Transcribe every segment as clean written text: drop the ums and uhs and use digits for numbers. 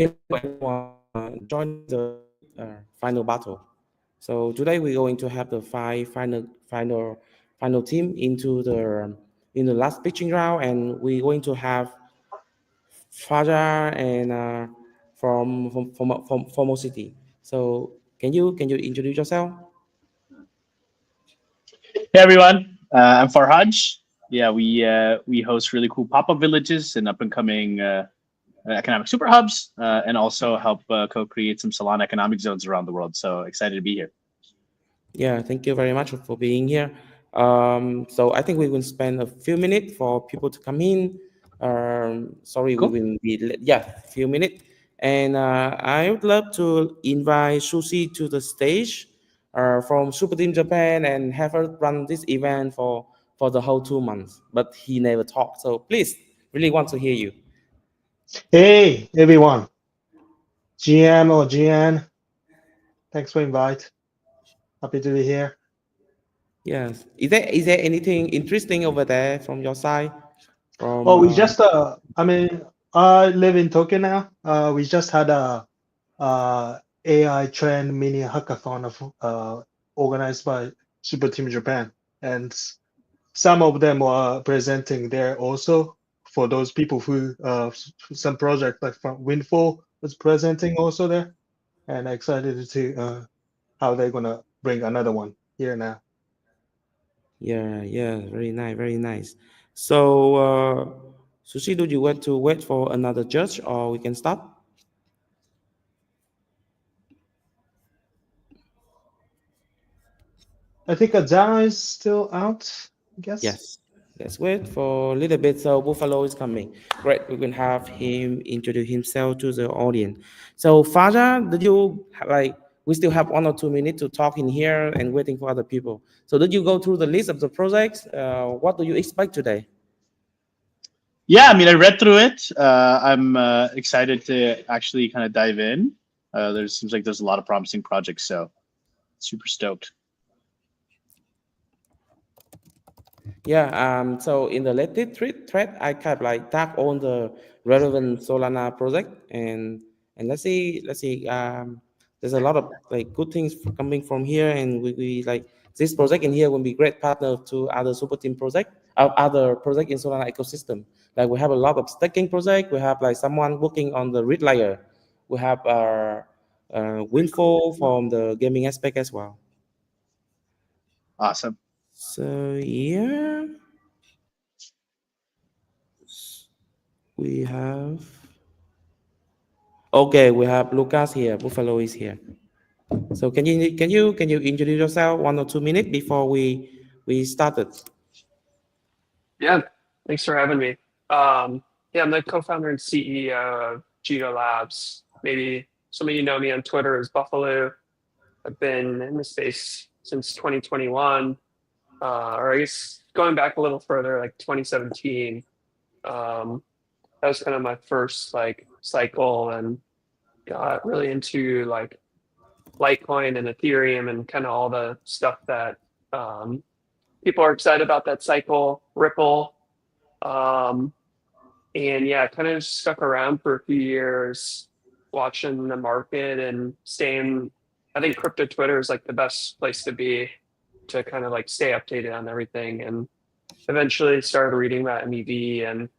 Hello everyone, join the final battle. So today we're going to have the final team into the in the last pitching round, and we're going to have Fajar and from Formo City. So can you introduce yourself? Hey everyone, I'm Farhaj. Yeah, we host really cool pop-up villages and up-and-coming economic super hubs, and also help co-create some Solana economic zones around the world. So excited to be here. Yeah, thank you very much for being here. So I think we will spend a few minutes for people to come in. Sorry, we Cool. will be few minutes. And I would love to invite Sushi to the stage from Super Team Japan and have her run this event for the whole 2 months. But he never talked, so please, really want to hear you. Hey everyone, GM or GN, thanks for invite. Happy to be here. Yes, is there anything interesting over there from your side? From Oh, we just I mean, I live in Tokyo now. We just had a AI trend mini hackathon of organized by Super Team Japan, and some of them are presenting there also. For those people who some project like from Windfall was presenting also there, and excited to how they're gonna bring another one here now. Yeah, yeah, very nice, very nice. So, Sushi, do you want to wait for another judge or we can start? I think Azara is still out, I guess. Yes, let's wait for a little bit. So, Buffalo is coming. Great, we can have him introduce himself to the audience. So, Faja, did you like? We still have 1 or 2 minutes to talk in here and waiting for other people. So, did you go through the list of the projects? What do you expect today? Yeah, I mean, I read through it. I'm excited to actually kind of dive in. There seems like there's a lot of promising projects, so super stoked. Yeah, so in the latest thread, I kind of like tap on the relevant Solana project and let's see, there's a lot of like good things coming from here, and we like this project in here will be great partner to other super team project, other project in Solana ecosystem. Like we have a lot of staking project, we have like someone working on the read layer, we have our Windfall from the gaming aspect as well. Awesome. So yeah. We have okay. We have Lucas here. Buffalo is here. So can you introduce yourself 1 or 2 minutes before we started? Yeah, thanks for having me. Yeah, I'm the co-founder and CEO of Jito Labs. Maybe some of you know me on Twitter as Buffalo. I've been in the space since 2021, or I guess going back a little further, like 2017. That was kind of my first like cycle, and got really into like Litecoin and Ethereum and kind of all the stuff that um, people are excited about that cycle, Ripple. Um, And yeah, kind of stuck around for a few years watching the market and staying. I think crypto Twitter is like the best place to be to kind of like stay updated on everything. And eventually started reading about MEV and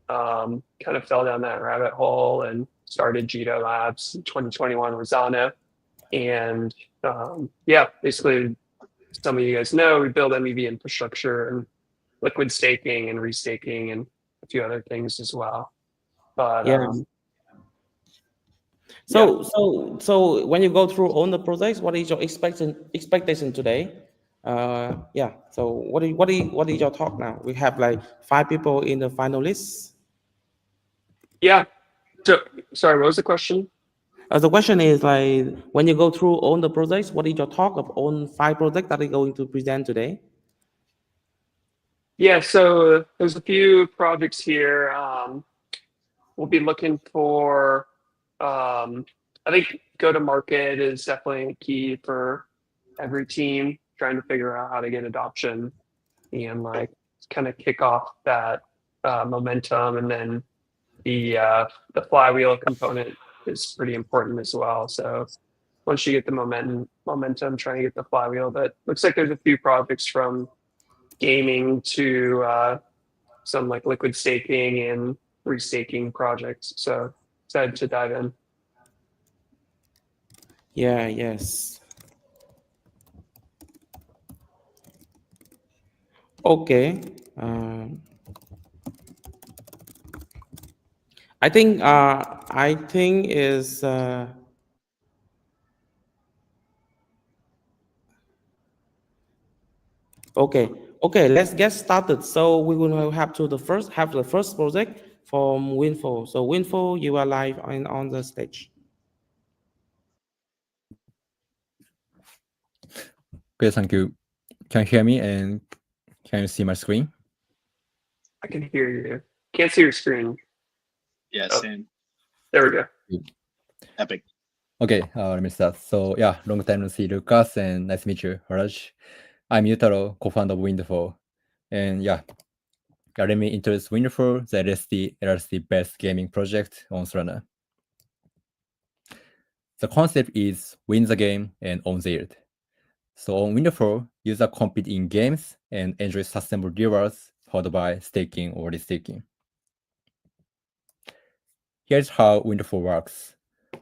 kind of fell down that rabbit hole and started Jito Labs in 2021 with Zana. And yeah, basically, some of you guys know we build MEV infrastructure and liquid staking and restaking and a few other things as well. But Yes. yeah, So when you go through all the projects, what is your expectation today? Yeah. So what is your talk now? We have like 5 people in the finalists. yeah. So sorry, what was the question? The question is like when you go through all the projects, what is your talk of all 5 projects that are going to present today? Yeah, so there's a few projects here. We'll be looking for. I think go to market is definitely key for every team trying to figure out how to get adoption and like kind of kick off that momentum, and then the flywheel component is pretty important as well. So once you get the momentum, trying to get the flywheel. But looks like there's a few projects from gaming to some like liquid staking and restaking projects. So excited to dive in. Yeah, yes. Okay. I think is okay. Okay, let's get started. So we will have the first project from Winfo. So Winfo, you are live on the stage. Okay, thank you. Can you hear me and can you see my screen? I can hear you. Can't see your screen. Yeah, Oh. same. There we go. Epic. Okay, let me start. So yeah, long time no see, Lucas, and nice to meet you, Raj. I'm Yutaro, co-founder of Windfall. And yeah, let me introduce Windfall, the LSD-based gaming project on Solana. The concept is win the game and own the yield. So on Windfall, users compete in games and enjoy sustainable rewards powered by staking or restaking. Here's how Windfall works.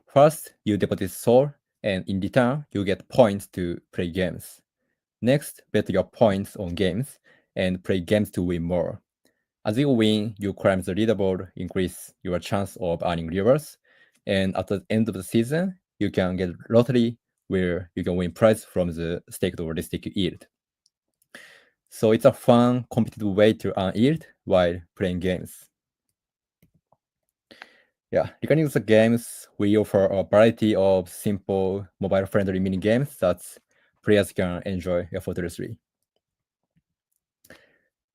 First, you deposit Sol, and in return, you get points to play games. Next, bet your points on games and play games to win more. As you win, you climb the leaderboard, increase your chance of earning rewards, and at the end of the season, you can get lottery where you can win prize from the staked or staked yield. So it's a fun, competitive way to earn yield while playing games. Yeah, regarding the games, we offer a variety of simple, mobile-friendly mini games that players can enjoy effortlessly.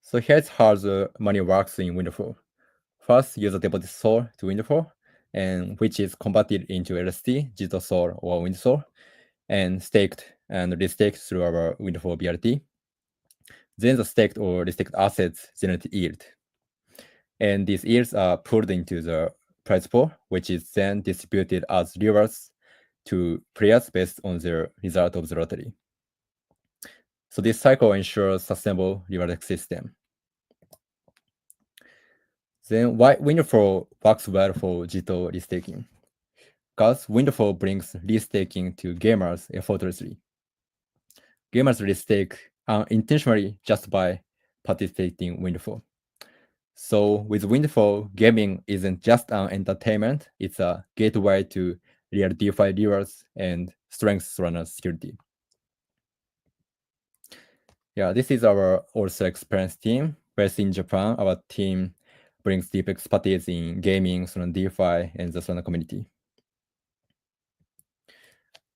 So here's how the money works in Windfall. First, user deposits Sol to Windfall, and which is converted into LSD, Jito Sol or Windsol, and staked and restaked through our Windfall BRT. Then the staked or restaked assets generate yield. And these yields are pulled into the prize pool, which is then distributed as rewards to players based on their result of the lottery. So this cycle ensures sustainable reward system. Then why Windfall works well for Jito restaking? Because Windfall brings restaking to gamers effortlessly. Gamers restake unintentionally just by participating in Windfall. So with Windfall, gaming isn't just an entertainment, it's a gateway to real DeFi rewards and strengths Solana security. Yeah, this is our also experienced team. Based in Japan, our team brings deep expertise in gaming, Solana DeFi, and the Solana community.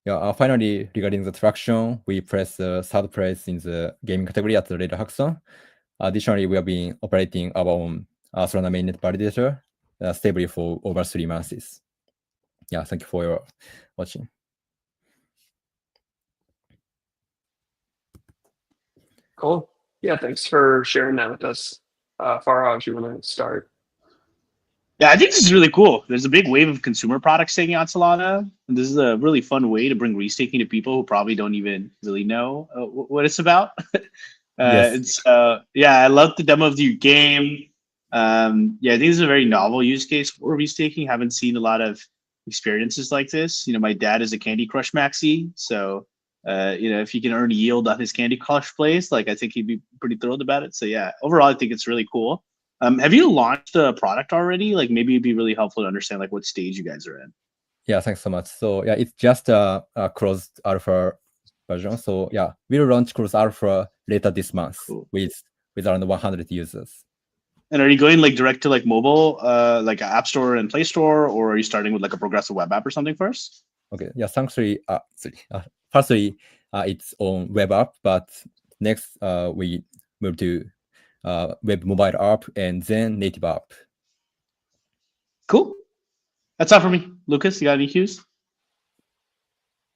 Yeah, finally, regarding the traction, we press third place in the gaming category at the Radar Hackathon. Additionally, we have been operating our own Solana mainnet validator stably for over 3 months. Yeah, thank you for your watching. Cool. Yeah, thanks for sharing that with us. Farhaj, you want to start? Yeah, I think this is really cool. There's a big wave of consumer products taking on Solana, and this is a really fun way to bring restaking to people who probably don't even really know what it's about. Yes. Yeah, I love the demo of your game. Yeah, I think this is a very novel use case for restaking. Haven't seen a lot of experiences like this. You know, my dad is a Candy Crush maxi, so you know, if he can earn yield on his Candy Crush plays, like I think he'd be pretty thrilled about it. So yeah, overall, I think it's really cool. Have you launched the product already? Like maybe it'd be really helpful to understand like what stage you guys are in. Yeah, thanks so much. So yeah, it's just a closed alpha version. So yeah, we'll launch closed alpha later this month Cool. with around 100 users. And are you going like direct to like mobile, like App Store and Play Store, or are you starting with like a progressive web app or something first? Okay, yeah, thankfully, firstly, it's on web app, but next we move to web mobile app and then native app. Cool. That's all for me. Lucas, you got any cues?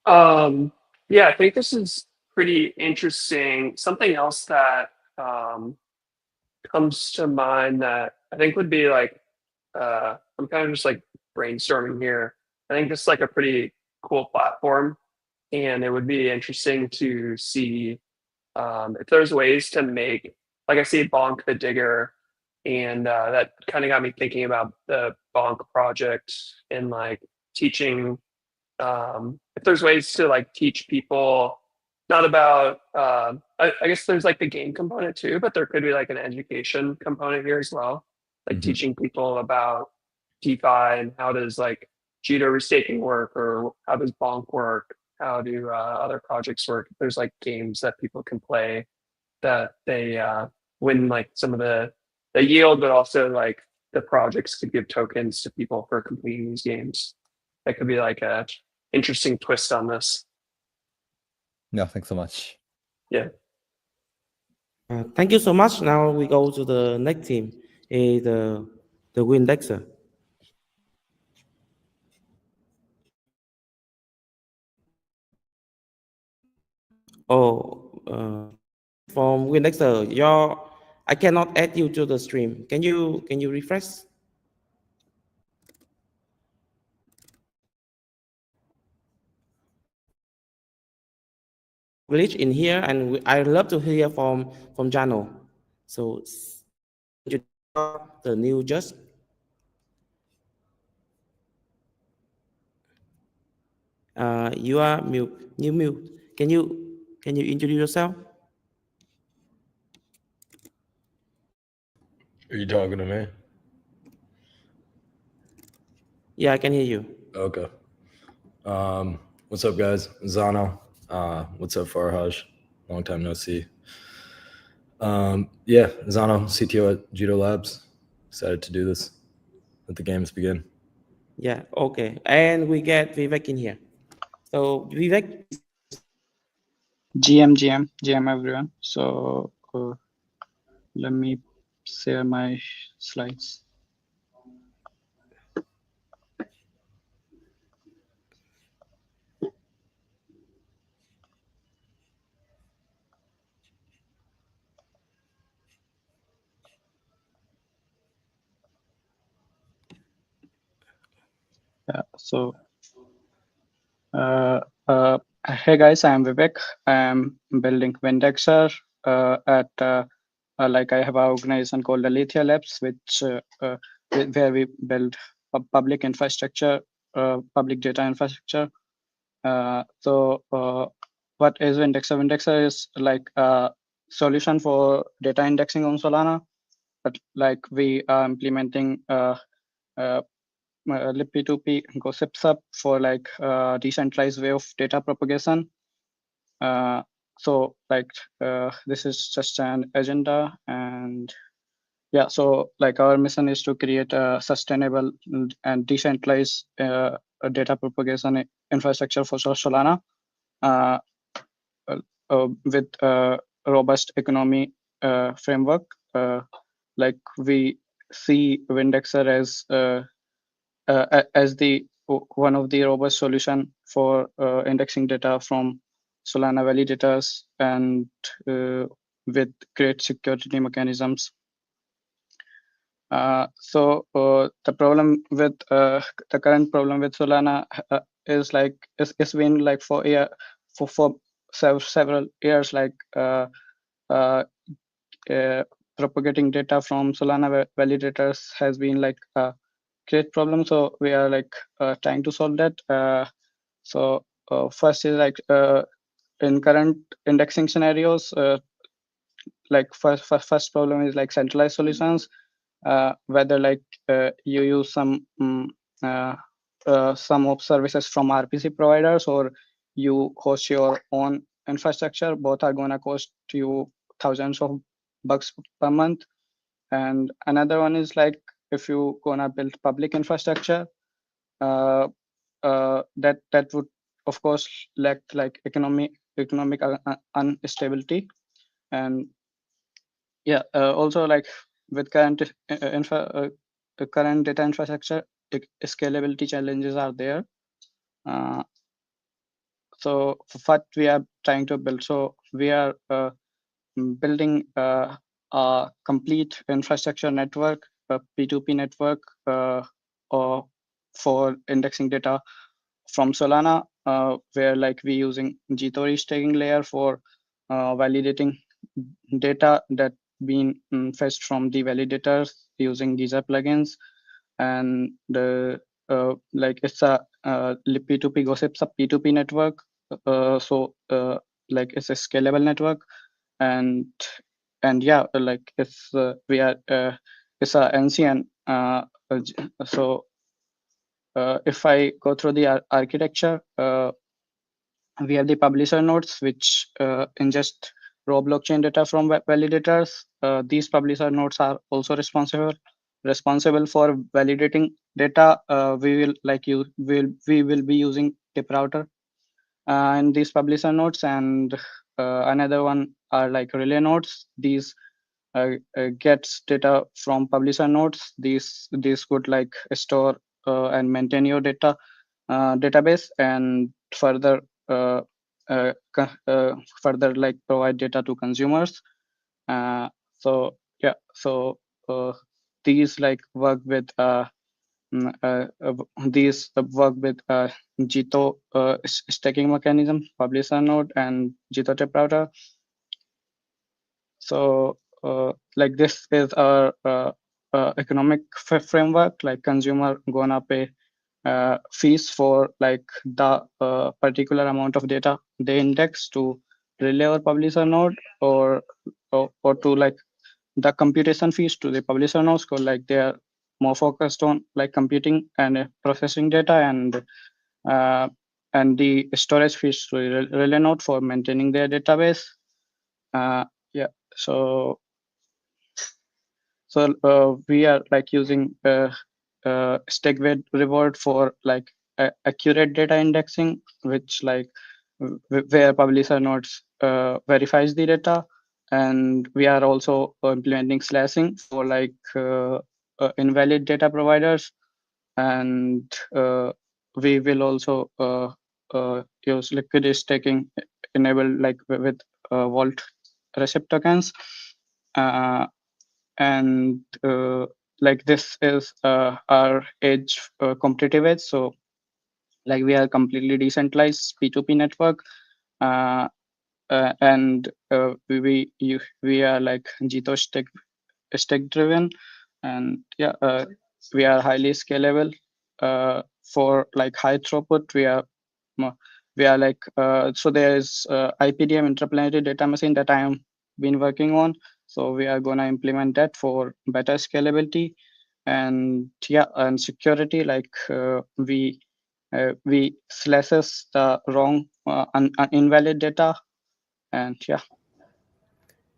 Yeah, I think this is pretty interesting. Something else that comes to mind that I think would be like, I'm kind of just like brainstorming here. I think this is like a pretty cool platform, and it would be interesting to see if there's ways to make, like I see Bonk the Digger, and that kind of got me thinking about the Bonk project and like teaching. If there's ways to like teach people, not about, I guess there's like the game component too, but there could be like an education component here as well, like teaching people about DeFi and how does like Jito restaking work, or how does Bonk work, how do other projects work. There's like games that people can play that they win like some of the yield, but also like the projects could give tokens to people for completing these games. That could be like a interesting twist on this. Yeah, thanks so much. Yeah. Thank you so much. Now we go to the next team, the Windexer. Oh, from Windexer, I cannot add you to the stream. Can you refresh? Glitch in here, and I love to hear from Jano. So the new judge. You are mute. You mute. Can you introduce yourself? Are you talking to me? Yeah, I can hear you. Okay. What's up, guys? Zano. What's up, Farhaj? Long time no see. Yeah, Zano, CTO at Jito Labs. Excited to do this. Let the games begin. Yeah, okay. And we get Vivek in here. So Vivek, GM everyone. So let me share my slides. Yeah, so hey guys, I'm Vivek. I'm building Windexer at like I have an organization called Alethea Labs, which where we build a public infrastructure, public data infrastructure. So what is Windexer? Windexer is like a solution for data indexing on Solana, but like we are implementing lib2p gossips up for like decentralized way of data propagation. So like this is just an agenda, and yeah, so like our mission is to create a sustainable and decentralized data propagation infrastructure for Solana with a robust economy framework. Like we see Windexer as the one of the robust solution for indexing data from Solana validators, and with great security mechanisms. So the problem with the current problem with Solana is like it's been like for several years, like propagating data from Solana validators has been like a great problem. So we are like trying to solve that. So first is like in current indexing scenarios, like first problem is like centralized solutions, whether like you use some of services from RPC providers, or you host your own infrastructure. Both are gonna cost you thousands of bucks per month. And another one is like if you gonna build public infrastructure, that would of course lack like economic instability. And yeah, also like with current current data infrastructure, scalability challenges are there. So what we are trying to build, so we are building a complete infrastructure network, a P2P network, or for indexing data from Solana, where like we using Jito restaking layer for validating data that been fetched from the validators using Giza plugins, and the like it's a P2P gossips a P2P network, so like it's a scalable network, and yeah, like it's we are it's a NCN. So if I go through the architecture, we have the publisher nodes which ingest raw blockchain data from validators. These publisher nodes are also responsible for validating data. We will like you will we will be using tip router in these publisher nodes, and another one are like relay nodes. These gets data from publisher nodes. These could like store and maintain your data database, and further further like provide data to consumers. So yeah, so these like work with these work with Jito staking mechanism, publisher node, and Jito tip router. So like this is our economic framework. Like consumer gonna pay fees for like the particular amount of data they index to relay or publisher node, or to like the computation fees to the publisher nodes, because like they are more focused on like computing and processing data, and the storage fees to relay node for maintaining their database. Yeah, so we are like using stake reward for like accurate data indexing, which like where publisher nodes verifies the data, and we are also implementing slashing for like invalid data providers, and we will also use liquid staking enabled like with vault receipt tokens. And like this is our edge, competitive edge. So like we are completely decentralized P2P network, and we are like Jito stake driven, and yeah, we are highly scalable for like high throughput. We are like so there is IPDM interplanetary data machine that I am been working on. So we are gonna implement that for better scalability, and yeah, and security. Like we slashes the wrong invalid data, and yeah.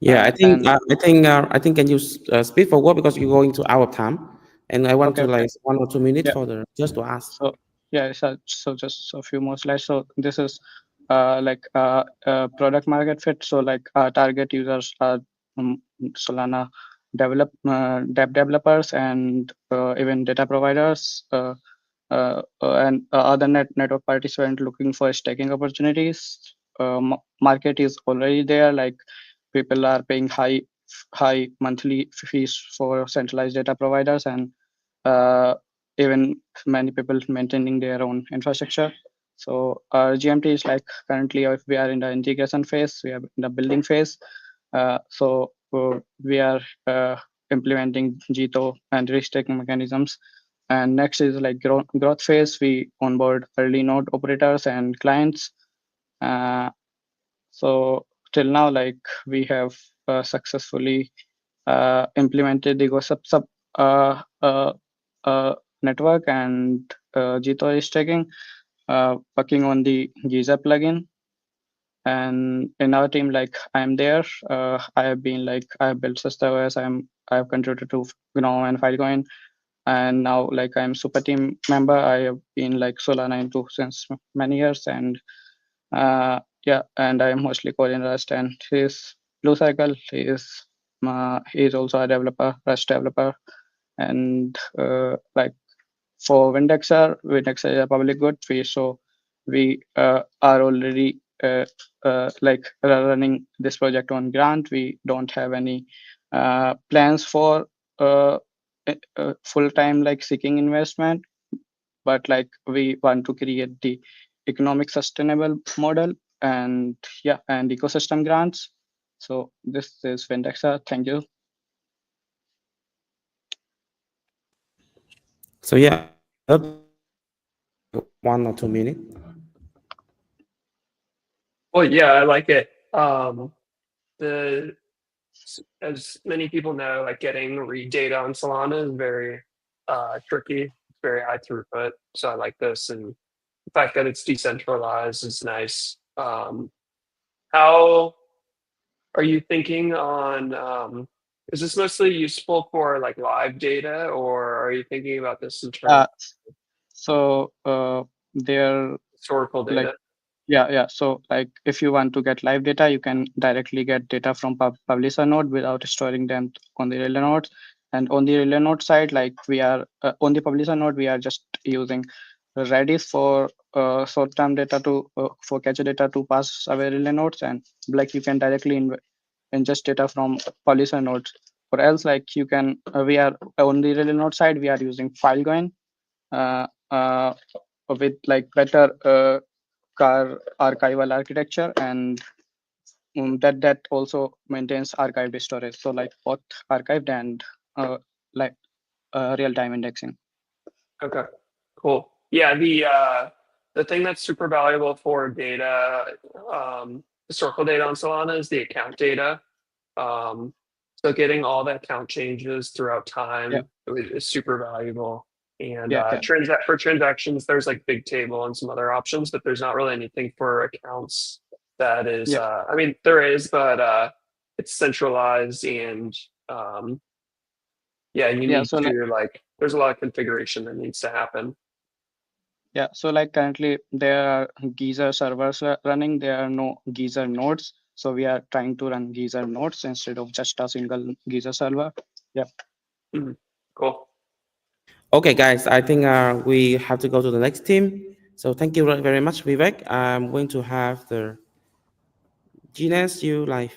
Yeah, And I think can you speak forward because you're going to our time, and I want okay, to okay. like 1 or 2 minutes Yeah. for the just to ask. So yeah, so just a few more slides. So this is like product market fit. So like target users are Solana developers, and even data providers, and other network participants looking for staking opportunities. Market is already there. Like people are paying high monthly fees for centralized data providers, and even many people maintaining their own infrastructure. So our GMT is like currently if we are in the integration phase, we are in the building phase. So we are implementing Jito and restaking mechanisms. And next is like growth phase. We onboard early node operators and clients. So till now, like we have successfully implemented the Go sub uh, uh, network and Jito is taking working on the Giza plugin. And in our team, like I'm there, I have been like I have built SustaOS, I have contributed to GNOME and Filecoin, and now like I'm super team member. I have been like Solana into since many years, and yeah, and I'm mostly coding Rust, and he's Blue Cycle. He is also a developer, Rust developer, and like for Windexer is a public good. We are already like running this project on grant. We don't have any plans for full time like seeking investment. but like we want to create the economic sustainable model and and ecosystem grants. So this is Vendexa. Thank you. So yeah, I hope you can wrap up in like 1 or 2 minutes. Well, yeah, I like it. The as many people know, like getting read data on Solana is very tricky. It's very high throughput. So I like this, and the fact that it's decentralized is nice. How are you thinking on? Is this mostly useful for like live data, or are you thinking about this in terms Uh, of so they're historical like data? yeah. So like if you want to get live data, you can directly get data from publisher node without storing them on the relay nodes. And on the relay node side, like we are on the publisher node, we are just using Redis for short-term data to for cache data to pass away relay nodes, and like you can directly ingest data from publisher nodes. Or else, like you can we are on the relay node side, we are using FileGoin uh, uh, with like better car archival architecture, and that also maintains archived storage. So like both archived and uh, like real-time indexing. Okay, cool. Yeah, the thing that's super valuable for data, historical data on Solana is the account data. So getting all the account changes throughout Yeah, time is super valuable. And yeah. for transactions, there's like Bigtable and some other options, but there's not really anything for accounts that is. Yeah. I mean, there is, but it's centralized and yeah, you Yeah. need So like to like. There's a lot of configuration that needs to happen. yeah, so like currently there are Geyser servers running. There are no Geyser nodes. So we are trying to run Geyser nodes instead of just a single Geyser server. Yeah. Mhm. Cool. Okay, guys, I think we have to go to the next team. So thank you very much, Vivek. I'm going to have the Genius you live.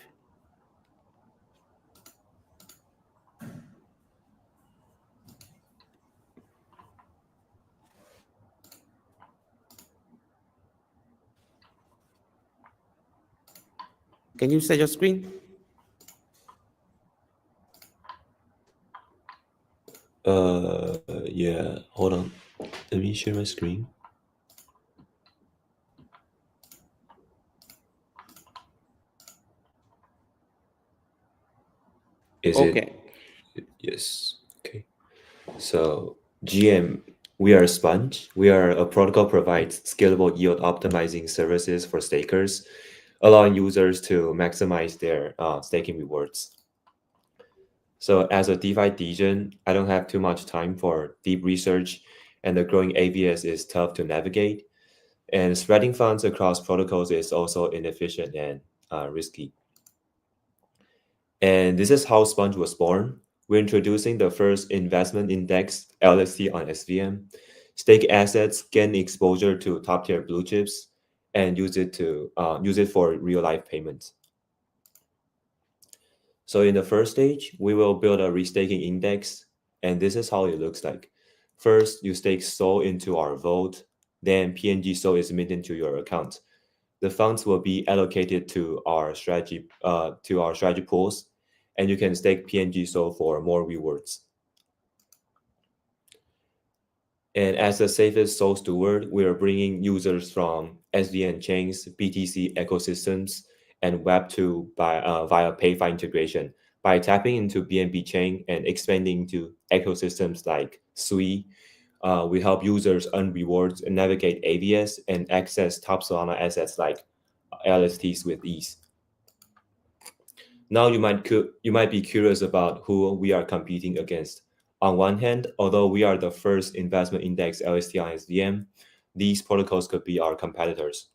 Can you set your screen? Yeah, hold on. Let me share my screen. Is it? Okay. Yes. Okay. So, GM, we are a sponge. We are a protocol provides scalable yield optimizing services for stakers, allowing users to maximize their staking rewards. So, as a DeFi degen, I don't have too much time for deep research, and the growing AVS is tough to navigate. And spreading funds across protocols is also inefficient and risky. And this is how Sponge was born. We're introducing the first investment index LST on SVM. Stake assets gain exposure to top tier blue chips and use it for real life payments. So in the first stage, we will build a restaking index, and this is how it looks like. First, you stake SOL into our vault, then PNG SOL is minted to your account. The funds will be allocated to our strategy pools, and you can stake PNG SOL for more rewards. And as the safest SOL steward, we are bringing users from SVN chains, BTC ecosystems, and Web2 via PayFi integration by tapping into BNB chain and expanding to ecosystems like Sui. We help users earn rewards and navigate AVS and access top Solana assets like LSTs with ease. Now you might be curious about who we are competing against. On one hand, although we are the first investment index LST on SVM, these protocols could be our competitors.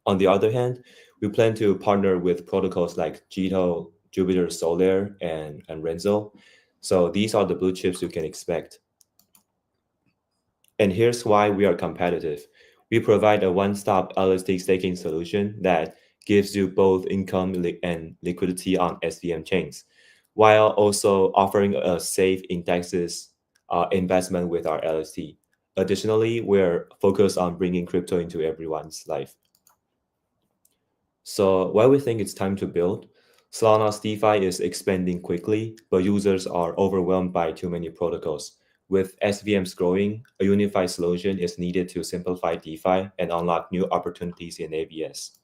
On the other hand, we plan to partner with protocols like Jito, Jupiter Solar, and Renzo. So these are the blue chips you can expect. And here's why we are competitive. We provide a one-stop LST staking solution that gives you both income and liquidity on SVM chains, while also offering a safe indexes investment with our LST. Additionally, we're focused on bringing crypto into everyone's life. So while we think it's time to build, Solana's DeFi is expanding quickly, but users are overwhelmed by too many protocols. With SVMs growing, a unified solution is needed to simplify DeFi and unlock new opportunities in ABS.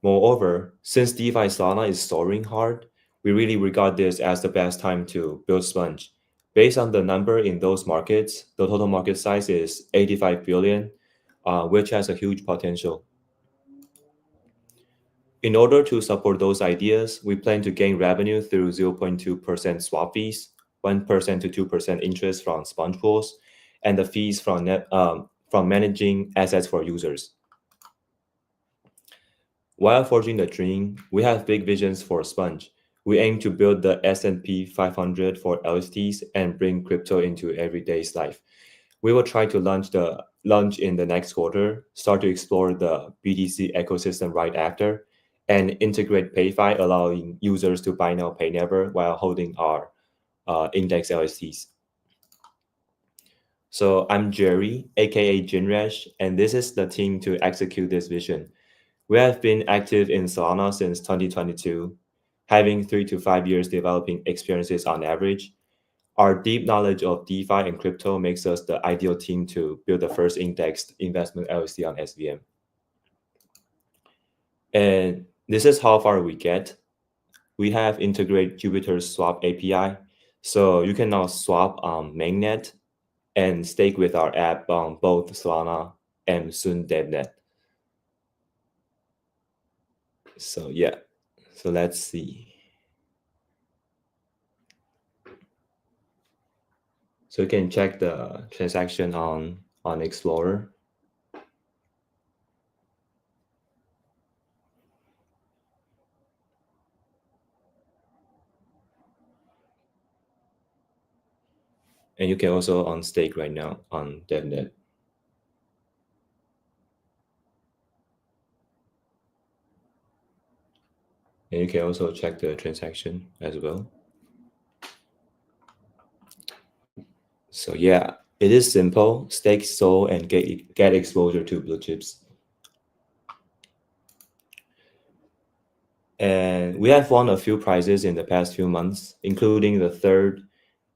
Moreover, since DeFi Solana is soaring hard, we really regard this as the best time to build Sponge. Based on the number in those markets, the total market size is 85 billion, which has a huge potential. In order to support those ideas, we plan to gain revenue through 0.2% swap fees, 1% to 2% interest from sponge pools, and the fees from managing assets for users. While forging the dream, we have big visions for Sponge. We aim to build the S&P 500 for LSTs and bring crypto into everyday's life. We will try to launch in the next quarter, start to explore the BTC ecosystem right after, and integrate PayFi, allowing users to buy now, pay never while holding our index LSTs. So I'm Jerry, aka Jinresh, and this is the team to execute this vision. We have been active in Solana since 2022, having 3 to 5 years developing experiences on average. Our deep knowledge of DeFi and crypto makes us the ideal team to build the first indexed investment LST on SVM. And this is how far we get. We have integrated Jupyter's swap API, so you can now swap on mainnet and stake with our app on both Solana and soon DevNet. So yeah, so let's see. So you can check the transaction on Explorer. And you can also on stake right now on DevNet. And you can also check the transaction as well. So yeah, it is simple. Stake, SOL, and get exposure to blue chips. And we have won a few prizes in the past few months, including the 3rd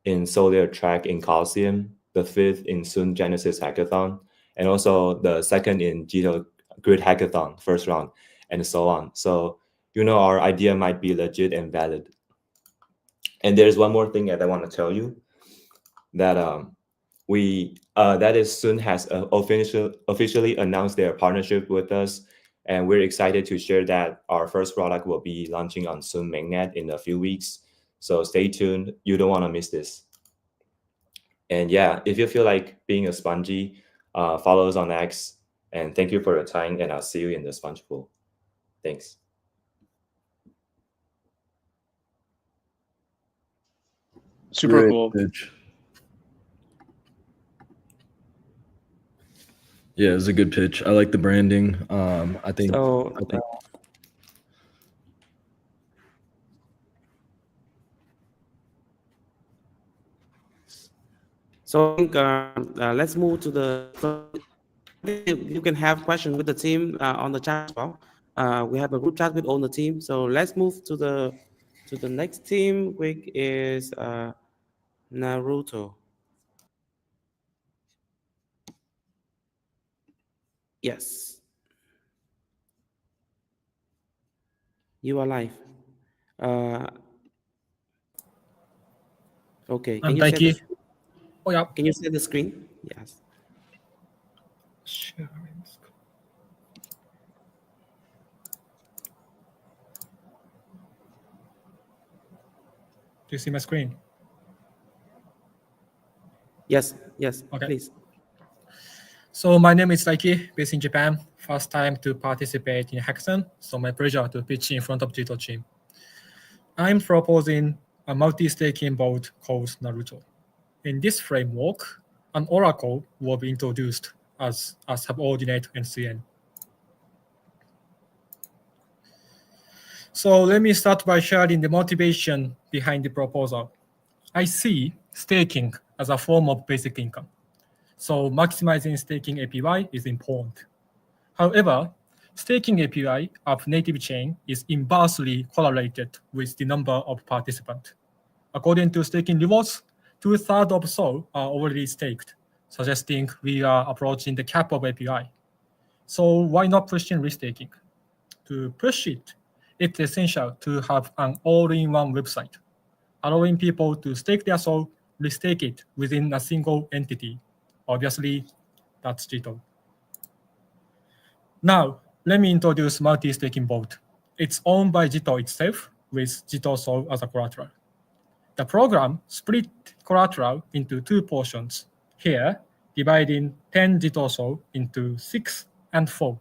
in Solar Track in Coliseum, the 5th in Sun Genesis Hackathon, and also the 2nd in Jito Grid Hackathon, first round, and so on. So, our idea might be legit and valid. And there's one more thing that I want to tell you, that that is Sun has officially announced their partnership with us, and we're excited to share that our first product will be launching on Sun mainnet in a few weeks. So stay tuned. You don't want to miss this. And yeah, if you feel like being a spongy, follow us on X. And thank you for your time, and I'll see you in the sponge pool. Thanks. Super Great cool. pitch. Yeah, it was a good pitch. I like the branding. I think So I think let's move to you can have questions with the team on the chat as well. We have a group chat with all the team. So let's move to the next team, which is Naruto. Yes. You are live. Okay. Can you thank you. Oh, yeah. Can you share the screen? Yes. Sure. Do you see my screen? Yes. Okay. Please. So my name is Saiki, based in Japan. First time to participate in a hackathon, so my pleasure to pitch in front of Jito team. I'm proposing a multi-staking bot called Naruto. In this framework, an oracle will be introduced as a subordinate NCN. So let me start by sharing the motivation behind the proposal. I see staking as a form of basic income. So maximizing staking APY is important. However, staking APY of native chain is inversely correlated with the number of participants. According to staking rewards, 2/3 of SOL are already staked, suggesting we are approaching the cap of API. So why not pushing restaking? To push it, it's essential to have an all-in-one website, allowing people to stake their SOL, restake it within a single entity. Obviously, that's Jito. Now, let me introduce multi-staking vault. It's owned by Jito itself, with Jito SOL as a collateral. The program split collateral into 2 portions, here dividing 10 Jito SOL into 6 and 4.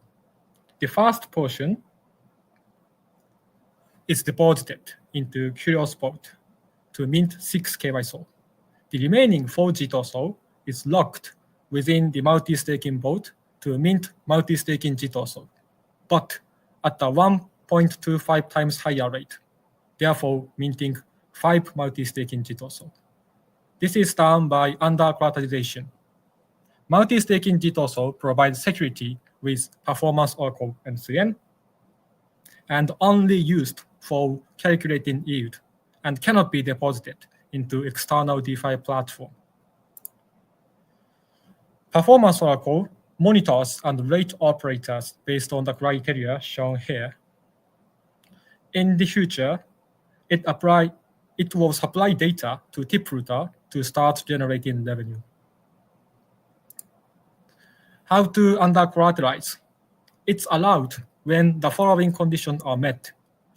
The first portion is deposited into Curious Vault to mint 6 KY SOL. The remaining 4 Jito SOL is locked within the multi-staking vault to mint multi-staking Jito SOL, but at a 1.25 times higher rate, therefore minting 5 multi-staking Jito SOL. This is done by under-collateralization. Multi-staking Jito SOL provides security with performance oracle NCN and only used for calculating yield and cannot be deposited into external DeFi platform. Performance oracle monitors and rate operators based on the criteria shown here. In the future, it will supply data to Tiprouter to start generating revenue. How to under-collateralize? It's allowed when the following conditions are met.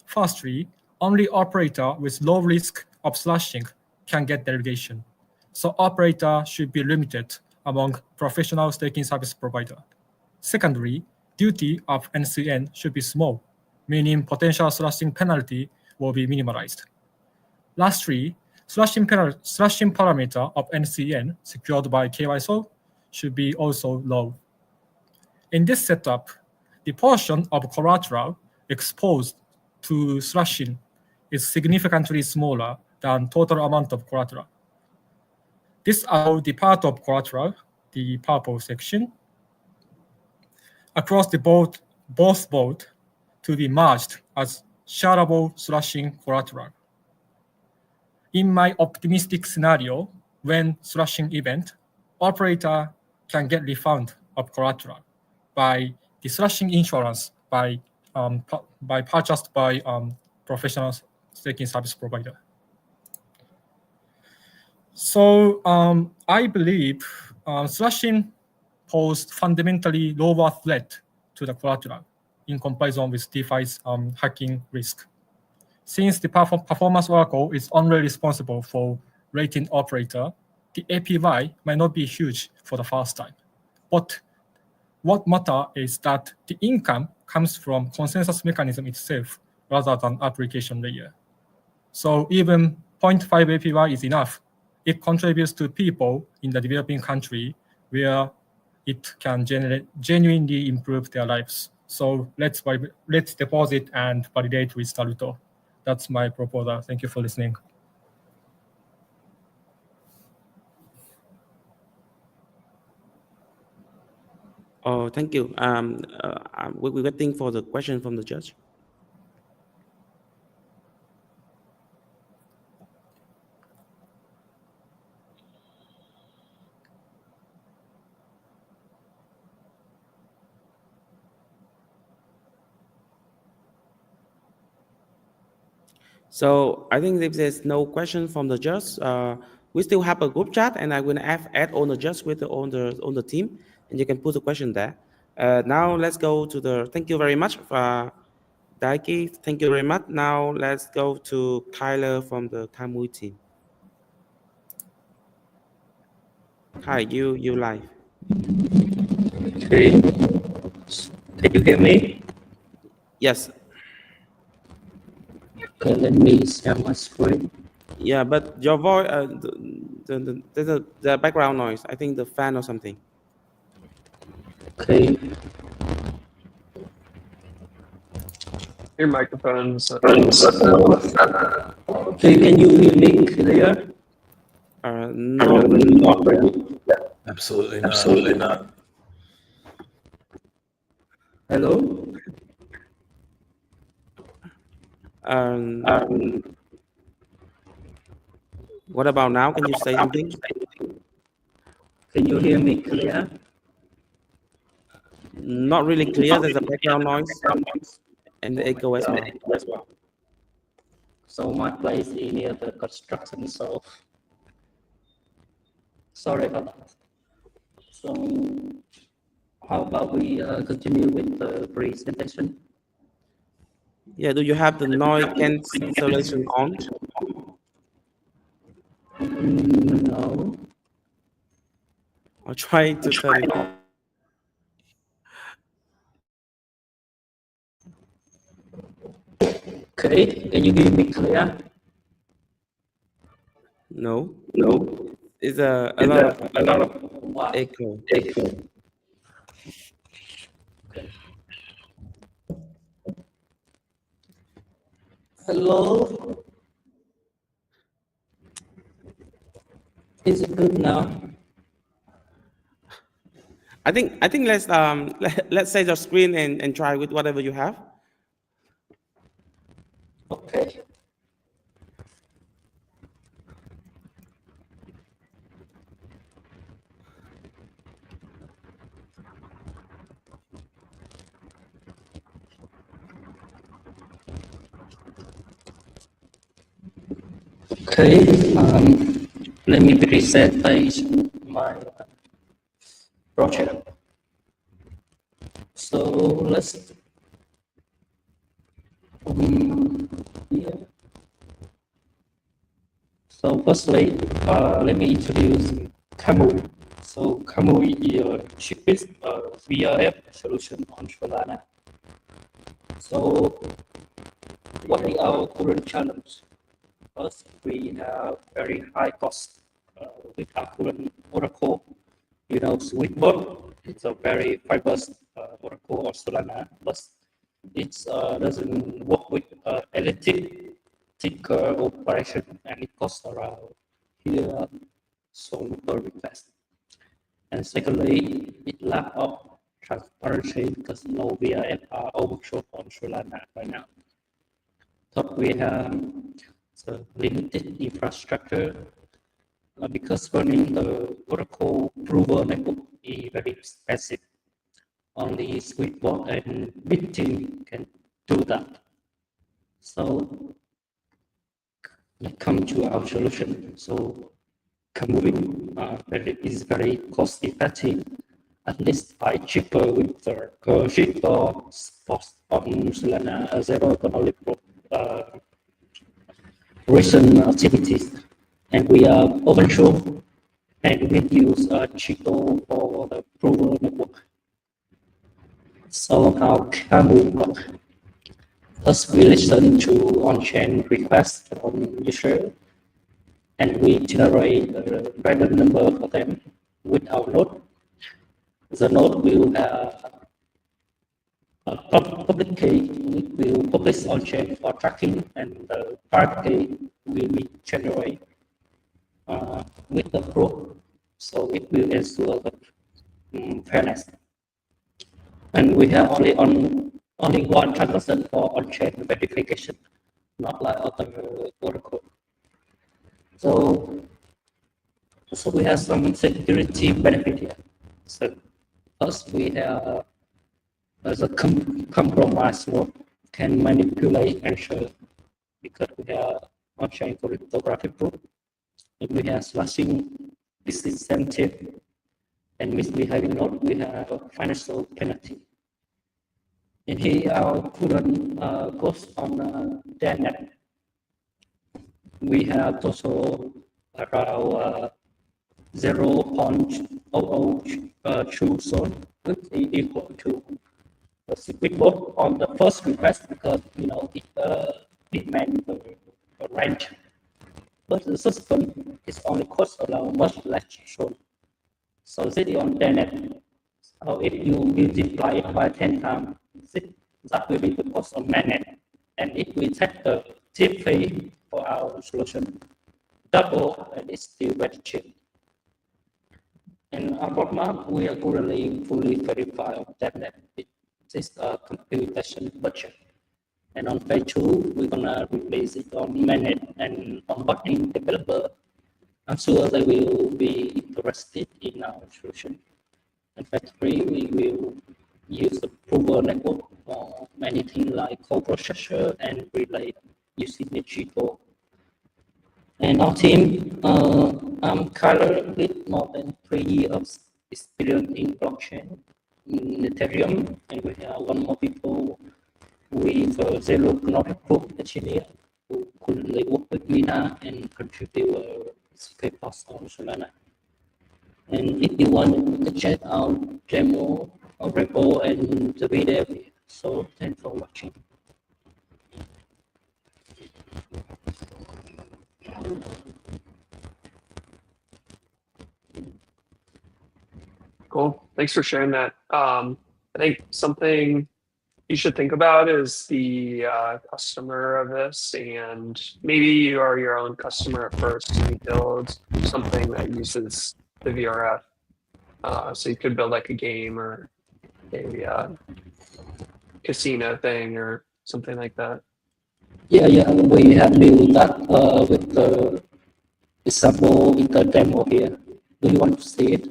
Firstly, only operator with low risk of slashing can get delegation. So operator should be limited among professional staking service provider. Secondly, duty of NCN should be small, meaning potential slashing penalty will be minimized. Lastly, slashing parameter of NCN secured by KYSO should be also low. In this setup, the portion of collateral exposed to slashing is significantly smaller than total amount of collateral. This allows the part of collateral, the purple section, across the both vault to be merged as shareable slashing collateral. In my optimistic scenario, when slashing event, operator can get refund of collateral by the slashing insurance by purchased by professional staking service provider. So I believe slashing posed fundamentally lower threat to the collateral in comparison with DeFi's hacking risk. Since the performance oracle is only responsible for rating operator, the APY might not be huge for the first time. But what matters is that the income comes from consensus mechanism itself rather than application layer. So even 0.5 APY is enough. It contributes to people in the developing country where it can genuinely improve their lives. So let's deposit and validate with Taruto. That's my proposal. Thank you for listening. Oh, thank you. We're waiting for the question from the judge. So I think if there's no question from the judge, we still have a group chat, and I'm going to add on the judge with on the team, and you can put the question there. Now let's go to the. Thank you very much, Daiki. Thank you very much. Now let's go to Tyler from the Kamui team. Hi, you live. Okay. Can you hear me? Yes. Okay, let me share my screen. Yeah, but your voice, the background noise. I think the fan or something. Okay. Your microphone's. Okay, can you hear me clear? No. Not really. Absolutely not. Absolutely not. Hello? Um, Um, what about now? Can you say something? can you hear me clear? Not really clear. There's a background noise and the echo as well. As well. So my place is near the construction, so sorry about that. So how about we continue with the presentation? Yeah, do you have the noise cancellation on? No. I'll try to turn it on. Okay, can you hear me clear? No, No. it's a lot of A lot of what? echo. Echo. Hello? Is it good now? I think let's say the screen and try with whatever you have. Okay. Okay, let me present my project. So let's yeah. So firstly, let me introduce Camu. So Camu is a cheapest VRF solution on Solana. So what is our current challenge? First, we have very high cost with our current Oracle. You know, Sweetbot, it's a very famous Oracle or Solana, but it doesn't work with elliptic operation, and it costs around here so per request. And secondly, it lack of transparency because no VRF are overshot on Solana right now. Third, we have the limited infrastructure because running the Oracle prover network is very expensive. Only Sweetbot and Bitteam can do that. So let's come to our solution. So Kamui is very cost effective, at least by cheaper with the cheaper spots on Solana zero economic recent activities. And we are open source and we use Jito for the prover network. So how can we work? First, we listen to on-chain requests from user, and we generate a random number for them with our node. The node will have a public key, we will publish on-chain for tracking, and the private key will be generated with the proof, so it will ensure the fairness. And we have only one transaction for on-chain verification, not like other protocol. So we have some security benefit here. So first we have as a compromise node can manipulate answer because we have on-chain cryptographic proof. And we have slashing disincentive, and misbehaving node we have a financial penalty. And here our current cost on DNet. We have total around 0.002 zone, which is equal to the secret bot on the first request because it meant the range. But the subsequent is only cost around much less zone. So this on DNet. So if you multiply it by 10 times, that will be the cost of mainnet, and it will take the tip fee for our solution double, and it's still very cheap. And our roadmap, we are currently fully verified of that it is a computation budget. And on phase 2, we're gonna replace it on manage and onboarding developer. I'm sure they will be interested in our solution. In phase 3, we will use the prover network for anything like co-processor and relay using the Jito. And our team, I'm currently with more than 3 years of experience in blockchain, in Ethereum, and we have one more people with zero knowledge proof engineer who currently work with Mina and contribute secret post on Solana. And if you want to check out demo or repo and the video, so thanks for watching. Cool. Thanks for sharing that. I think something you should think about is the customer of this, and maybe you are your own customer at first and you build something that uses the VRF. So you could build like a game or a casino thing or something like that. Yeah, we have built that with the example in the demo here. Do you want to see it?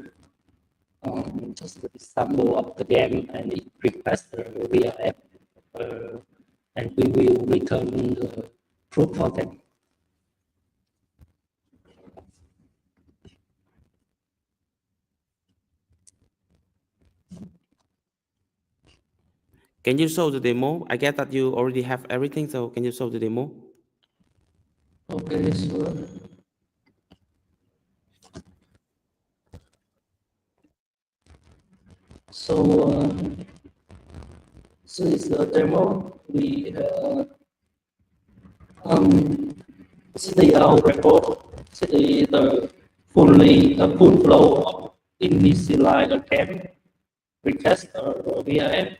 Just the example of the game, and it requests the VRF, and we will return the proof for them. Can you show the demo? I get that you already have everything, so can you show the demo? Okay, sure. So this is the demo. We see our report, see the full flow of initialize the game, request VRF,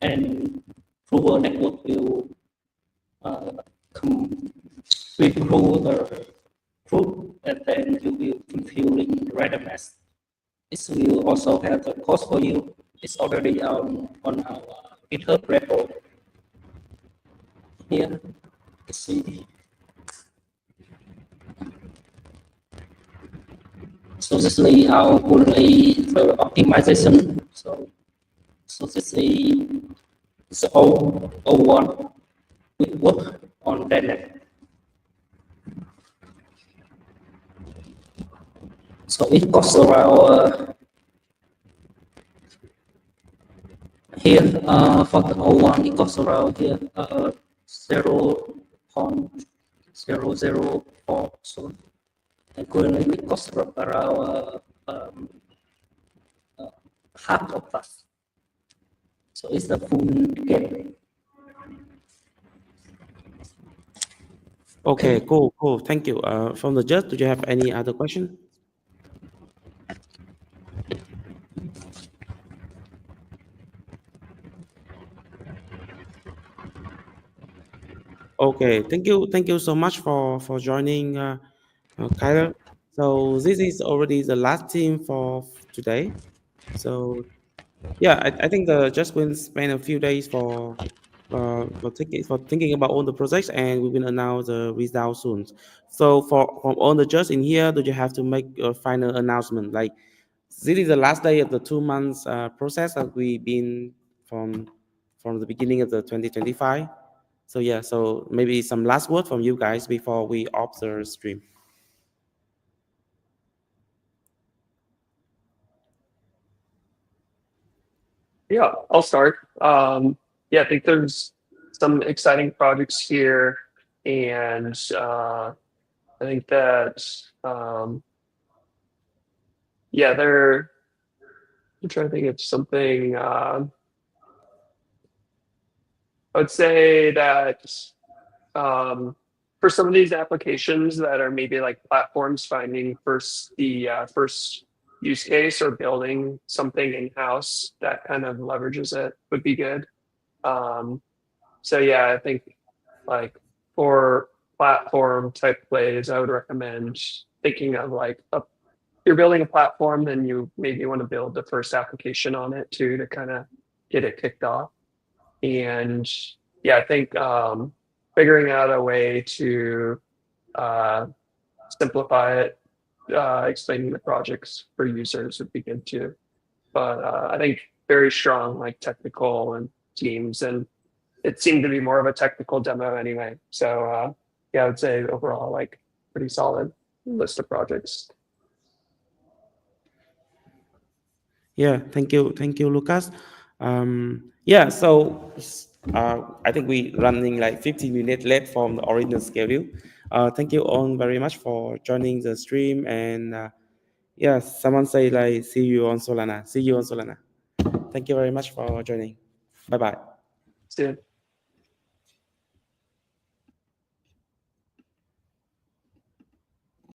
and prover network will come with through the proof, and then you will fulfilling randomness. This will also have the cost for you. It's already on our GitHub repo. Here, you see. So this is our fully the optimization. So this is all one. We work on that. So it costs around here for the O1 it costs around here 0.004. So and currently it costs around half of that. So it's the full game. Okay, cool. Thank you. From the judge, do you have any other question? Okay, thank you so much for joining, Kyler. So this is already the last team for today. So yeah, I think the just will spend a few days for thinking about all the projects, and we will announce the result soon. So from all the judges in here, do you have to make a final announcement? Like this is the last day of the 2 months process that we've been from the beginning of the 2025. So yeah, so maybe some last word from you guys before we off the stream. Yeah, I'll start. Yeah, I think there's some exciting projects here, and I think that yeah, I'm trying to think of something. I would say that for some of these applications that are maybe like platforms, finding first use case or building something in-house that kind of leverages it would be good. So yeah, I think like for platform type plays, I would recommend thinking of like you're building a platform, then you maybe want to build the first application on it too to kind of get it kicked off. And yeah, I think figuring out a way to simplify it, explaining the projects for users would be good too. But I think very strong like technical and teams, and it seemed to be more of a technical demo anyway. So yeah, I would say overall like pretty solid list of projects. Yeah, thank you, Lucas. Yeah, so I think we running like 15 minutes late from the original schedule. Thank you all very much for joining the stream, and yeah, someone say like see you on Solana. See you on Solana. Thank you very much for joining. Bye bye. See you.